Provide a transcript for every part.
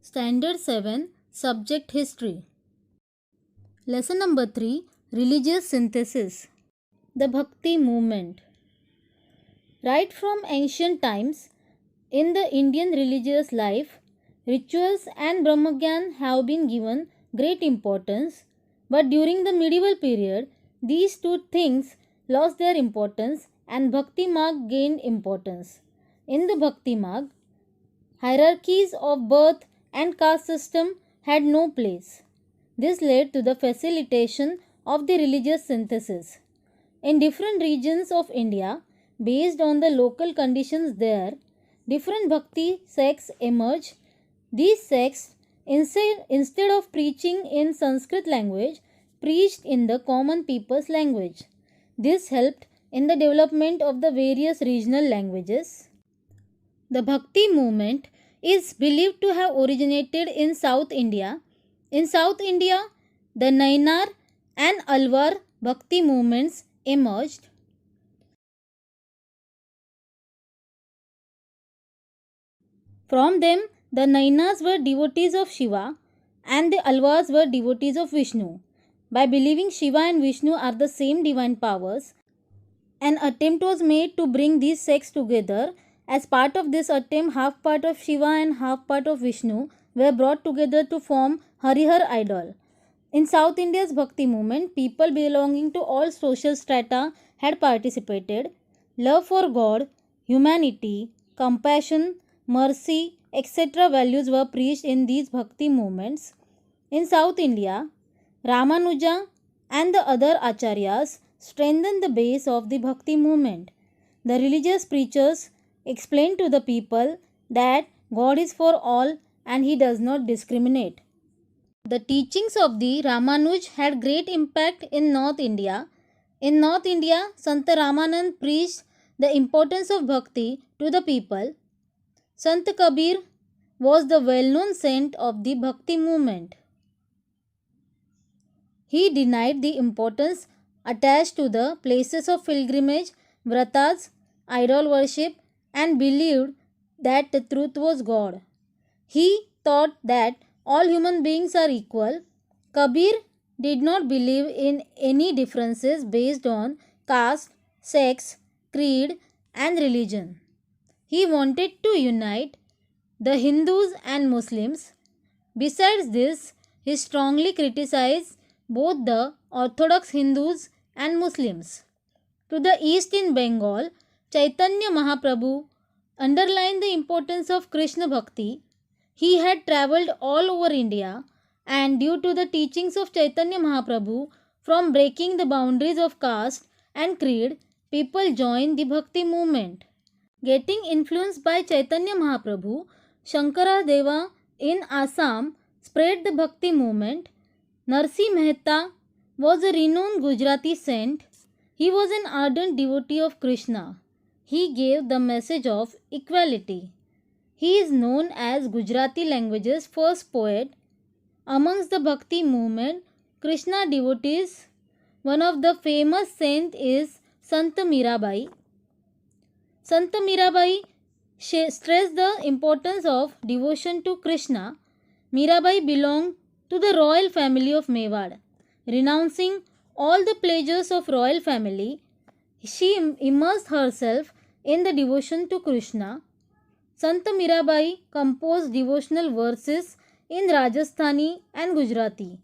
Standard 7 Subject History. Lesson number 3 Religious Synthesis. The Bhakti Movement. Right from ancient times, in the Indian religious life, rituals and Brahmagyan have been given great importance, but during the medieval period, these two things lost their importance and Bhakti Marg gained importance. In the Bhakti Marg, hierarchies of birth and caste system had no place. This led to the facilitation of the religious synthesis. In different regions of India, based on the local conditions there, different bhakti sects emerged. These sects, instead of preaching in Sanskrit language, preached in the common people's language. This helped in the development of the various regional languages. The Bhakti movement is believed to have originated in South India. In South India, the Nainar and Alwar Bhakti movements emerged. From them, the Nainas were devotees of Shiva and the Alwars were devotees of Vishnu. By believing Shiva and Vishnu are the same divine powers, an attempt was made to bring these sects together. As part of this attempt, half part of Shiva and half part of Vishnu were brought together to form Harihar idol. In South India's Bhakti movement, people belonging to all social strata had participated. Love for God, humanity, compassion, mercy, etc. values were preached in these Bhakti movements. In South India, Ramanuja and the other acharyas strengthened the base of the Bhakti movement. The religious preachers explained to the people that God is for all and He does not discriminate. The teachings of the Ramanuj had great impact in North India. In North India, Sant Ramanand preached the importance of bhakti to the people. Sant Kabir was the well-known saint of the Bhakti movement. He denied the importance attached to the places of pilgrimage, vratas, idol worship, and believed that the truth was God. He thought that all human beings are equal. Kabir did not believe in any differences based on caste, sex, creed, and religion. He wanted to unite the Hindus and Muslims. Besides this, he strongly criticized both the Orthodox Hindus and Muslims. To the east in Bengal, Chaitanya Mahaprabhu underlined the importance of Krishna Bhakti. He had travelled all over India, and due to the teachings of Chaitanya Mahaprabhu, from breaking the boundaries of caste and creed, people joined the Bhakti movement. Getting influenced by Chaitanya Mahaprabhu, Shankara Deva in Assam spread the Bhakti movement. Narsi Mehta was a renowned Gujarati saint. He was an ardent devotee of Krishna. He gave the message of equality. He is known as Gujarati language's first poet. Amongst the Bhakti movement, Krishna devotees, one of the famous saints is Sant Mirabai. Sant Mirabai stressed the importance of devotion to Krishna. Mirabai belonged to the royal family of Mewad. Renouncing all the pleasures of royal family, she immersed herself in the devotion to Krishna. Sant Mirabai composed devotional verses in Rajasthani and Gujarati.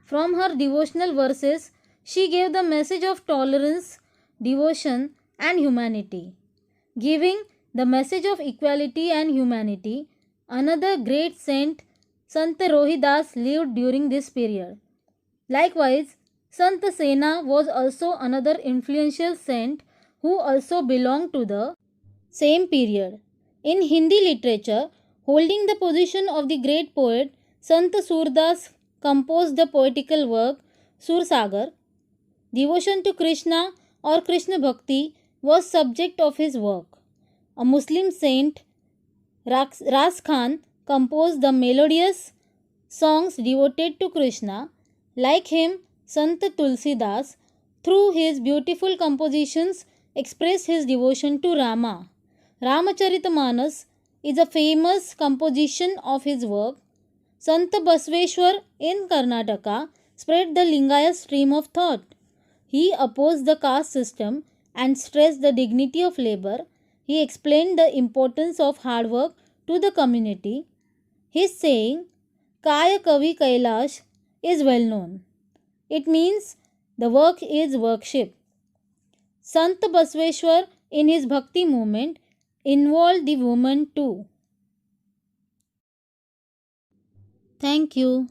From her devotional verses, she gave the message of tolerance, devotion, and humanity. Giving the message of equality and humanity, another great saint, Sant Rohidas, lived during this period. Likewise, Sant Sena was also another influential saint who also belonged to the same period. In Hindi literature, holding the position of the great poet, Sant Surdas composed the poetical work Sursagar. Devotion to Krishna or Krishna Bhakti was subject of his work. A Muslim saint, Ras Khan, composed the melodious songs devoted to Krishna. Like him, Sant Tulsidas, through his beautiful compositions, expressed his devotion to Rama. Ramacharita Manas is a famous composition of his work. Sant Basveshwar in Karnataka spread the Lingayat stream of thought. He opposed the caste system and stressed the dignity of labor. He explained the importance of hard work to the community. His saying, Kaya Kavi Kailash, is well known. It means the work is worship. Sant Basveshwar, in his Bhakti movement, involved the woman too. Thank you.